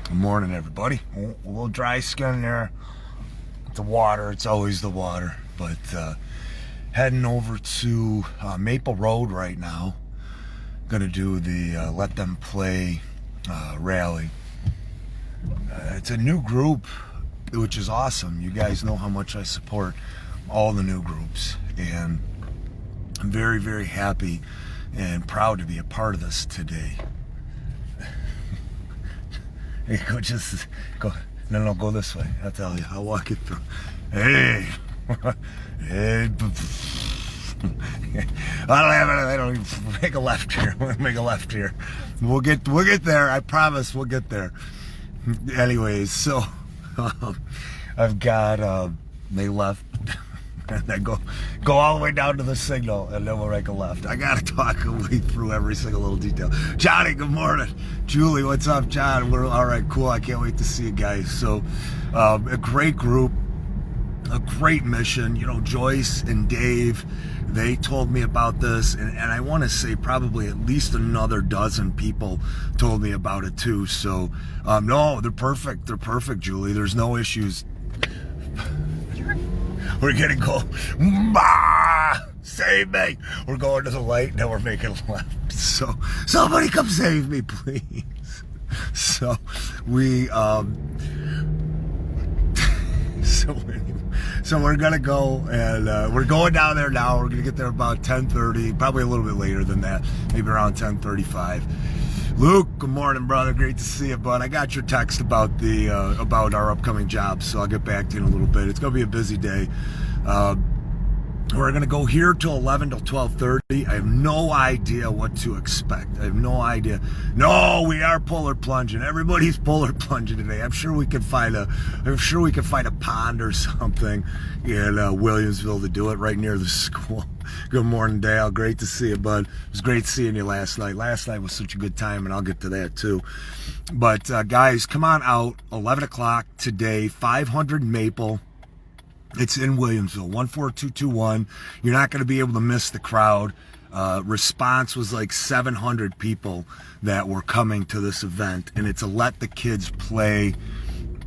Good morning, everybody. A little dry skin there. The water, it's always the water. But heading over to Maple Road right now. Gonna do the Let Them Play rally. It's a new group, which is awesome. You guys know how much I support all the new groups. And I'm very, very happy and proud to be a part of this today. Hey, go. No, go this way. I'll tell you. I'll walk you through. Hey. Hey. I don't even make a left here. Make a left here. We'll get there. I promise we'll get there. Anyways, so I've got they left. And then go all the way down to the signal, and then we'll make a left. I gotta talk a way through every single little detail. Johnny, good morning. Julie, what's up, John? We're all right, cool. I can't wait to see you guys. So, a great group, a great mission. You know, Joyce and Dave, they told me about this, and I want to say probably at least another dozen people told me about it too. So, no, they're perfect. They're perfect, Julie. There's no issues. We're gonna go, save me. We're going to the light, now we're making a left. So, somebody come save me, please. So, so we're gonna go, and we're going down there now. We're gonna get there about 10:30, probably a little bit later than that, maybe around 10:35. Luke, good morning, brother. Great to see you, bud. I got your text about about our upcoming jobs, so I'll get back to you in a little bit. It's gonna be a busy day. We're gonna go here till 11 till 12:30. I have no idea what to expect. I have no idea. No, we are polar plunging. Everybody's polar plunging today. I'm sure we can find a pond or something in Williamsville to do it right near the school. Good morning, Dale. Great to see you, bud. It was great seeing you last night. Last night was such a good time, and I'll get to that too. But guys, come on out. 11 o'clock today. 500 Maple. It's in Williamsville, 14221. You're not going to be able to miss the crowd. Response was like 700 people that were coming to this event, and it's a let the kids play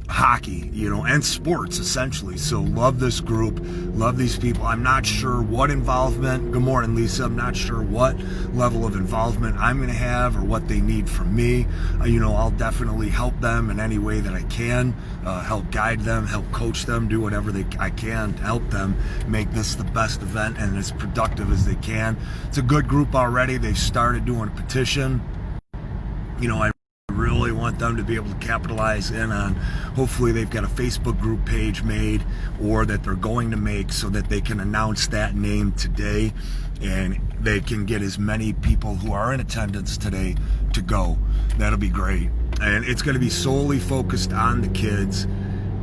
hockey, you know, and sports essentially. So love this group, love these people. I'm not sure what involvement, good morning, Lisa, I'm not sure what level of involvement I'm going to have or what they need from me. You know, I'll definitely help them in any way that I can, help guide them, help coach them, do whatever I can to help them make this the best event and as productive as they can. It's a good group already. They've started doing a petition. You know, I really want them to be able to capitalize in on, hopefully they've got a Facebook group page made or that they're going to make so that they can announce that name today and they can get as many people who are in attendance today to go. That'll be great. And it's going to be solely focused on the kids.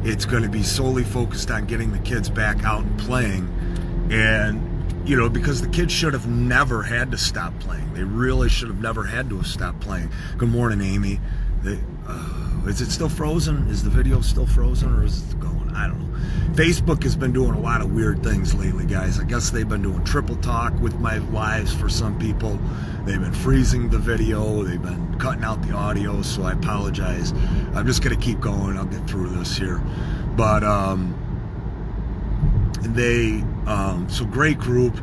It's going to be solely focused on getting the kids back out and playing. And you know, because the kids should have never had to stop playing. They really should have never had to have stopped playing. Good morning, Amy. Is it still frozen? Is the video still frozen, or is it going? I don't know. Facebook has been doing a lot of weird things lately, guys. I guess they've been doing triple talk with my lives for some people. They've been freezing the video. They've been cutting out the audio, so I apologize. I'm just going to keep going. I'll get through this here. But, so great group,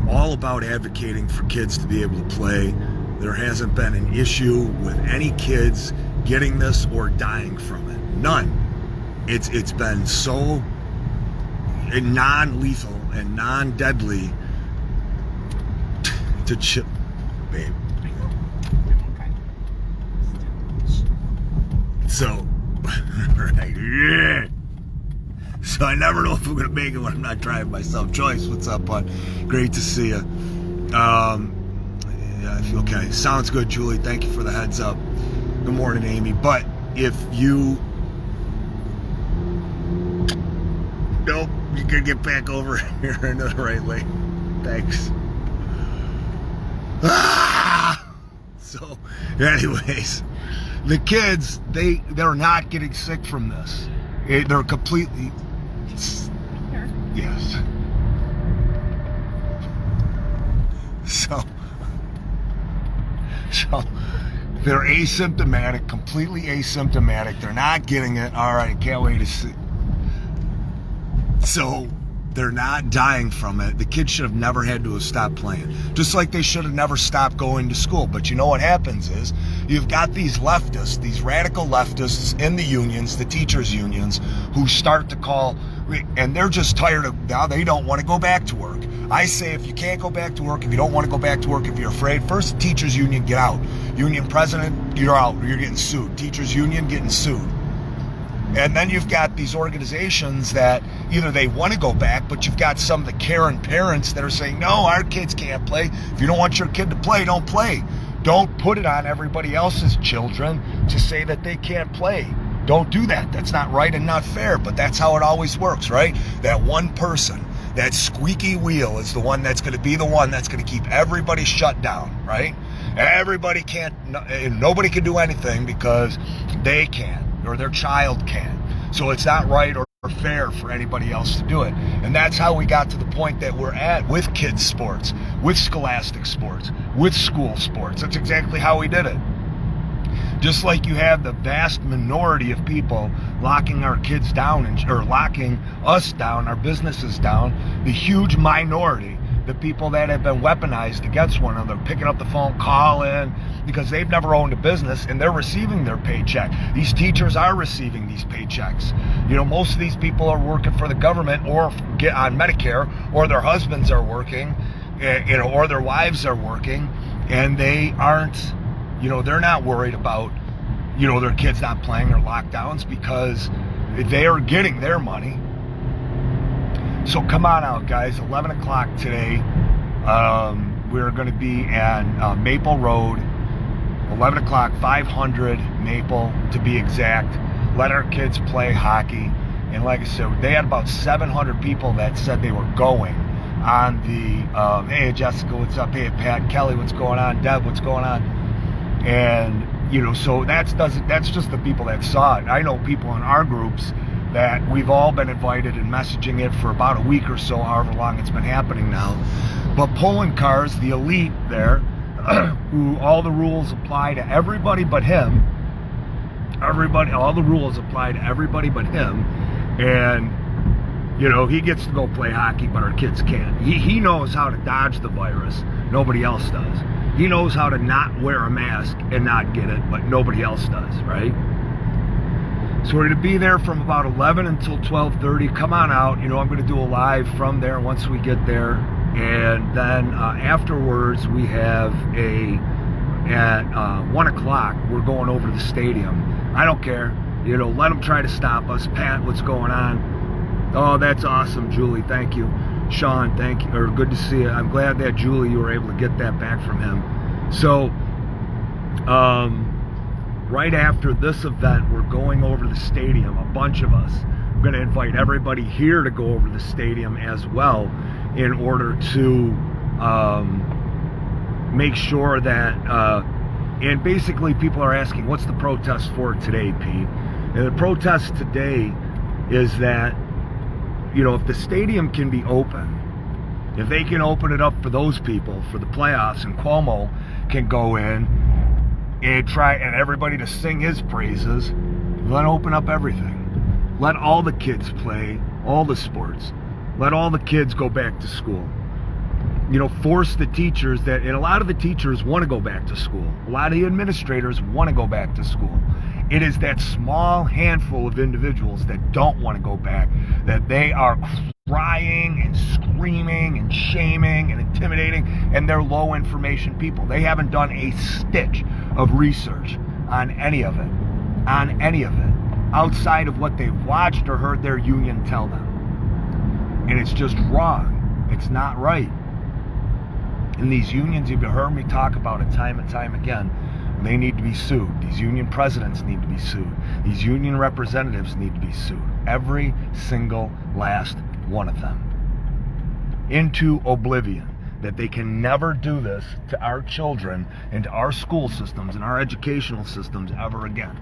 all about advocating for kids to be able to play. There hasn't been an issue with any kids getting this or dying from it. None. It's been so non-lethal and non-deadly to chip, babe. So, right, yeah. So I never know if I'm going to make it when I'm not driving myself. Joyce, what's up, bud? Great to see you. Okay, sounds good, Julie. Thank you for the heads up. Good morning, Amy. But if you... Nope, you can get back over here into the right lane. Thanks. So, anyways, the kids, they're not getting sick from this. They're completely... Yes. So They're asymptomatic, completely asymptomatic. They're not getting it. All right, can't wait to see. So they're not dying from it. The kids should have never had to have stopped playing. Just like they should have never stopped going to school. But you know what happens is you've got these leftists, these radical leftists in the unions, the teachers' unions, who start to call, and they're just tired of, now they don't want to go back to work. I say if you can't go back to work, if you don't want to go back to work, if you're afraid, first teachers' union, get out. Union president, you're out. You're getting sued. Teachers' union, getting sued. And then you've got these organizations that either they want to go back, but you've got some of the Karen parents that are saying, no, our kids can't play. If you don't want your kid to play, don't play. Don't put it on everybody else's children to say that they can't play. Don't do that. That's not right and not fair, but that's how it always works, right? That one person, that squeaky wheel is the one that's going to be the one that's going to keep everybody shut down, right? Everybody can't, nobody can do anything because they can or their child can. So it's not right or fair for anybody else to do it. And that's how we got to the point that we're at with kids sports, with scholastic sports, with school sports. That's exactly how we did it. Just like you have the vast minority of people locking our kids down or locking us down, our businesses down, the huge minority, the people that have been weaponized against one another, picking up the phone, calling, because they've never owned a business and they're receiving their paycheck. These teachers are receiving these paychecks. You know, most of these people are working for the government or get on Medicare, or their husbands are working, you know, or their wives are working, and they aren't, you know, they're not worried about, you know, their kids not playing or lockdowns because they are getting their money. So come on out, guys. 11 o'clock today. We're going to be at Maple Road, 11 o'clock, 500 Maple to be exact. Let our kids play hockey. And like I said, they had about 700 people that said they were going on the, hey, Jessica, what's up? Hey, Pat, Kelly, what's going on? Deb, what's going on? And, you know, so that's just the people that saw it. I know people in our groups that we've all been invited and messaging it for about a week or so, however long it's been happening now. But pulling cars, the elite there, who all the rules apply to everybody but him, all the rules apply to everybody but him, and, you know, he gets to go play hockey, but our kids can't. He knows how to dodge the virus. Nobody else does. He knows how to not wear a mask and not get it, but nobody else does, right? So we're going to be there from about 11 until 12:30. Come on out. You know, I'm going to do a live from there once we get there. And then afterwards, we have at 1 o'clock, we're going over to the stadium. I don't care. You know, let them try to stop us. Pat, what's going on? Oh, that's awesome, Julie. Thank you. Sean, thank you. Or good to see you. I'm glad that, Julie, you were able to get that back from him. So, right after this event, we're going over to the stadium, a bunch of us. I'm going to invite everybody here to go over to the stadium as well in order to make sure that, and basically people are asking, what's the protest for today, Pete? And the protest today is that, you know, if the stadium can be open, if they can open it up for those people, for the playoffs, and Cuomo can go in and try and everybody to sing his praises, then open up everything. Let all the kids play all the sports. Let all the kids go back to school. You know, force the teachers that, and a lot of the teachers want to go back to school. A lot of the administrators want to go back to school. It is that small handful of individuals that don't want to go back, that they are crying and screaming and shaming and intimidating, and they're low information people. They haven't done a stitch of research on any of it, outside of what they've watched or heard their union tell them. And it's just wrong. It's not right. And these unions, you've heard me talk about it time and time again, they need to be sued. These union presidents need to be sued. These union representatives need to be sued. Every single last one of them. Into oblivion. That they can never do this to our children and to our school systems and our educational systems ever again.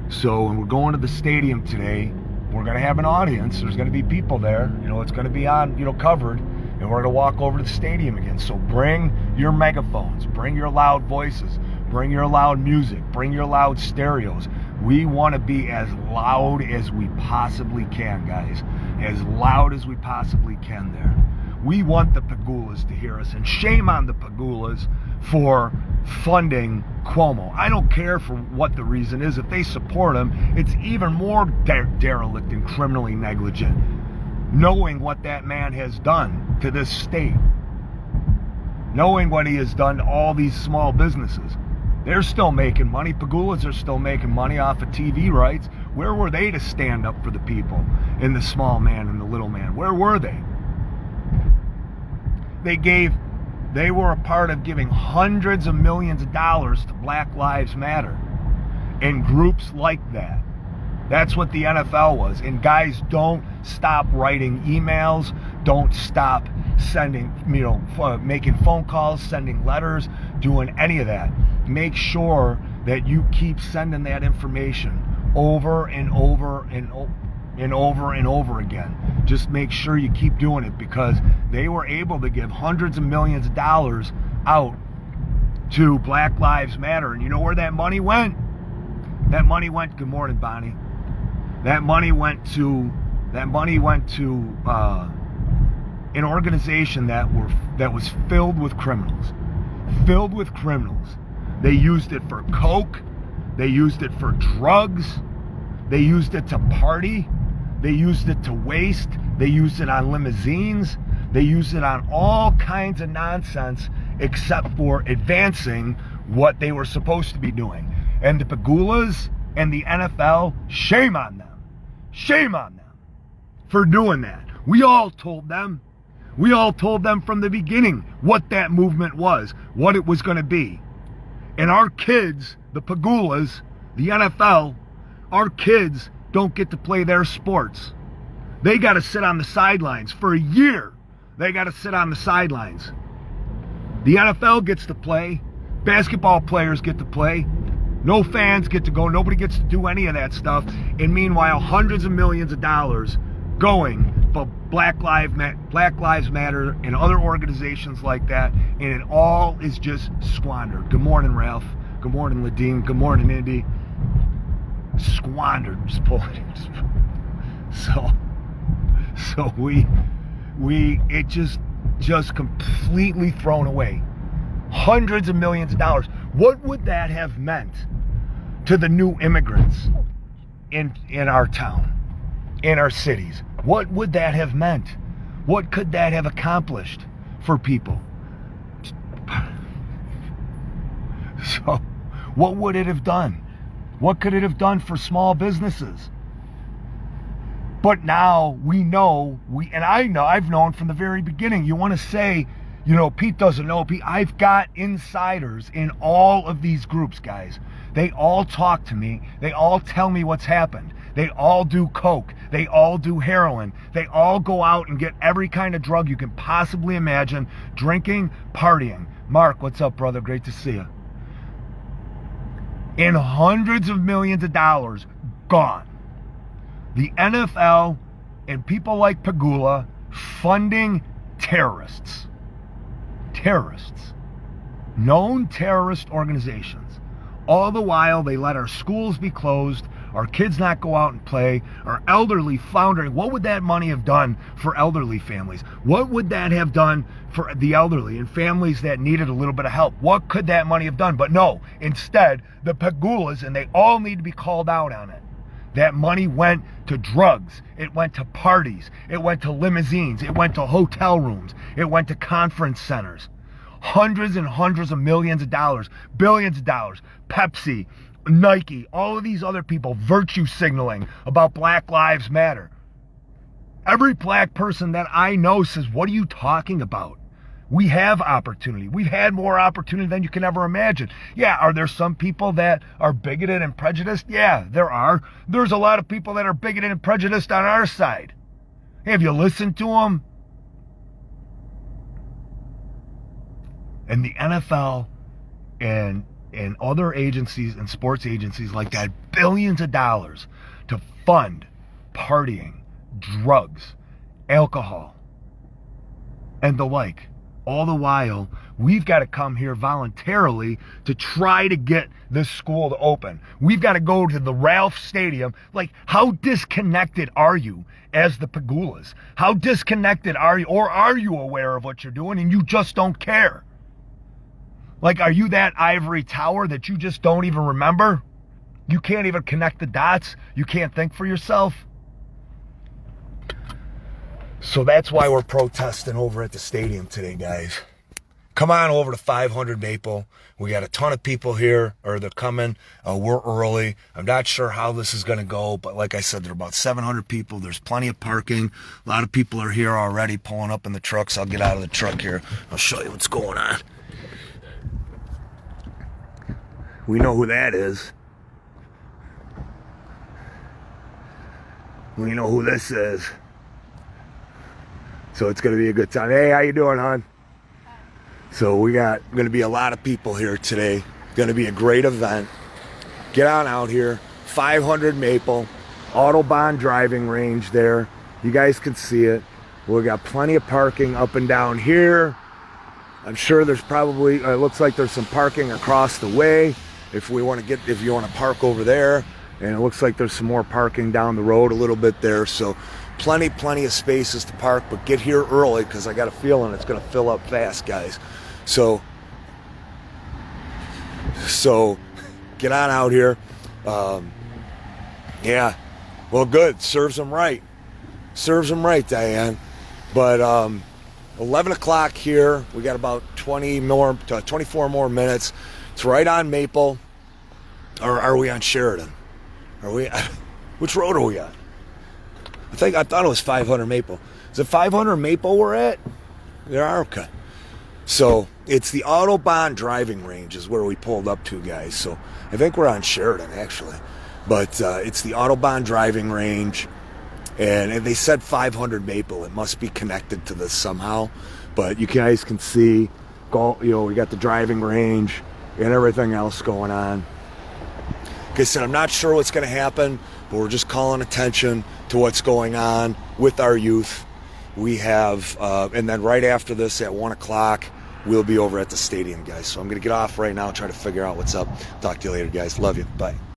So when we're going to the stadium today, we're going to have an audience. There's going to be people there. You know, it's going to be on, you know, covered. And we're going to walk over to the stadium again. So bring your megaphones, bring your loud voices, Bring your loud music. Bring your loud stereos. We want to be as loud as we possibly can, guys. As loud as we possibly can there. We want the Pegulas to hear us, and shame on the Pegulas for funding Cuomo. I don't care for what the reason is. If they support him, it's even more derelict and criminally negligent, knowing what that man has done to this state, knowing what he has done to all these small businesses. They're still making money. Pegulas are still making money off of TV rights. Where were they to stand up for the people and the small man and the little man? Where were they? They were a part of giving hundreds of millions of dollars to Black Lives Matter and groups like that. That's what the NFL was. And guys, don't stop writing emails. Don't stop sending, making phone calls, sending letters, doing any of that. Make sure that you keep sending that information over and over and over again. Just make sure you keep doing it, because they were able to give hundreds of millions of dollars out to Black Lives Matter. And you know where that money went? That money went, good morning, Bonnie. That money went to an organization that was filled with criminals. Filled with criminals. They used it for coke. They used it for drugs. They used it to party. They used it to waste. They used it on limousines. They used it on all kinds of nonsense except for advancing what they were supposed to be doing. And the Pegulas and the NFL, shame on them. Shame on them for doing that. We all told them from the beginning what that movement was, what it was going to be. And our kids, the Pegulas, the NFL, our kids don't get to play their sports. They got to sit on the sidelines for a year. They got to sit on the sidelines. The NFL gets to play. Basketball players get to play. No fans get to go. Nobody gets to do any of that stuff. And meanwhile, hundreds of millions of dollars going for Black Lives Matter and other organizations like that. And it all is just squandered. Good morning, Ralph. Good morning, Ladine. Good morning, Indy. Squandered. So it just completely thrown away. Hundreds of millions of dollars. What would that have meant to the new immigrants in our town, in our cities? What would that have meant? What could that have accomplished for people? So, what would it have done? What could it have done for small businesses? But now we know, I've known from the very beginning. You want to say, Pete doesn't know. I've got insiders in all of these groups, guys. They all talk to me. They all tell me what's happened. They all do coke. They all do heroin. They all go out and get every kind of drug you can possibly imagine. Drinking, partying. Mark, what's up, brother? Great to see you. And hundreds of millions of dollars gone. The NFL and people like Pegula funding terrorists. Terrorists. Known terrorist organizations. All the while, they let our schools be closed, our kids not go out and play, our elderly floundering. What would that money have done for elderly families? What would that have done for the elderly and families that needed a little bit of help? What could that money have done? But no, instead, the Pegulas, and they all need to be called out on it. That money went to drugs. It went to parties. It went to limousines. It went to hotel rooms. It went to conference centers. Hundreds and hundreds of millions of dollars, billions of dollars. Pepsi, Nike, all of these other people virtue signaling about Black Lives Matter. Every black person that I know says, what are you talking about? We have opportunity. We've had more opportunity than you can ever imagine. Yeah, are there some people that are bigoted and prejudiced? Yeah, there are. There's a lot of people that are bigoted and prejudiced on our side. Have you listened to them? And the NFL and other agencies and sports agencies like that, billions of dollars to fund partying, drugs, alcohol, and the like. All the while, we've got to come here voluntarily to try to get this school to open. We've got to go to the Ralph Stadium. Like, how disconnected are you as the Pegulas? How disconnected are you? Or are you aware of what you're doing and you just don't care? Like, are you that ivory tower that you just don't even remember? You can't even connect the dots? You can't think for yourself? So that's why we're protesting over at the stadium today, guys. Come on over to 500 Maple. We got a ton of people here, or they're coming. We're early. I'm not sure how this is going to go, but like I said, there are about 700 people. There's plenty of parking. A lot of people are here already pulling up in the trucks. I'll get out of the truck here. I'll show you what's going on. We know who that is. We know who this is. So it's going to be a good time. Hey, how you doing, hon? So we got going to be a lot of people here today. Going to be a great event. Get on out here. 500 Maple, Autobahn driving range there. You guys can see it. We got plenty of parking up and down here. I'm sure there's probably, it looks like there's some parking across the way. If you want to park over there. And it looks like there's some more parking down the road a little bit there. So plenty of spaces to park, but get here early because I got a feeling it's going to fill up fast, guys. So get on out here. Yeah, well, good. Serves them right. Serves them right, Diane. But 11 o'clock here. We got about 24 more minutes. It's right on Maple. Or are we on Sheridan? Are we? Which road are we on? I thought it was 500 Maple. Is it 500 Maple we're at? There are, okay. So it's the Autobahn driving range is where we pulled up to, guys. So I think we're on Sheridan, actually. But it's the Autobahn driving range. And they said 500 Maple. It must be connected to this somehow. But you guys can see, we got the driving range and everything else going on. Like I said, I'm not sure what's going to happen, but we're just calling attention to what's going on with our youth. We have, and then right after this at 1 o'clock, we'll be over at the stadium, guys. So I'm going to get off right now, try to figure out what's up. Talk to you later, guys. Love you. Bye.